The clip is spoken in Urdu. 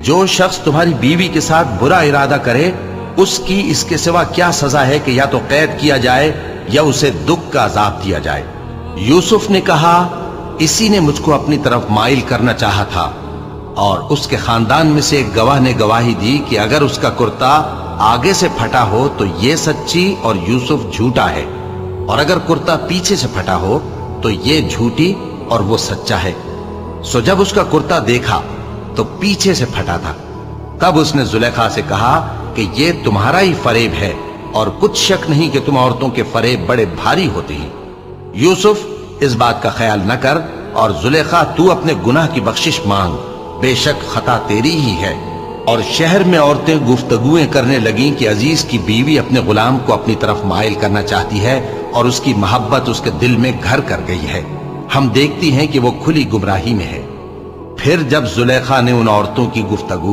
جو شخص تمہاری بیوی کے ساتھ برا ارادہ کرے اس کی اس کے سوا کیا سزا ہے کہ یا تو قید کیا جائے یا اسے دکھ کا عذاب دیا جائے۔ یوسف نے کہا اسی نے مجھ کو اپنی طرف مائل کرنا چاہا تھا، اور اس کے خاندان میں سے ایک گواہ نے گواہی دی کہ اگر اس کا کرتا آگے سے پھٹا ہو تو یہ سچی اور یوسف جھوٹا ہے، اور اگر کرتا پیچھے سے پھٹا ہو تو یہ جھوٹی اور وہ سچا ہے۔ سو جب اس کا کرتا دیکھا تو پیچھے سے پھٹا تھا، تب اس نے زلیخا سے کہا کہ یہ تمہارا ہی فریب ہے، اور کچھ شک نہیں کہ تم عورتوں کے فریب بڑے بھاری ہوتے ہیں۔ یوسف اس بات کا خیال نہ کر، اور زلیخا تو اپنے گناہ کی بخشش مانگ، بے شک خطا تیری ہی ہے۔ اور شہر میں عورتیں گفتگویں کرنے لگیں کہ عزیز کی بیوی اپنے غلام کو اپنی طرف مائل کرنا چاہتی ہے اور اس کی محبت اس کے دل میں گھر کر گئی ہے، ہم دیکھتی ہیں کہ وہ کھلی گمراہی میں ہے۔ پھر جب زلیخا نے ان عورتوں کی گفتگو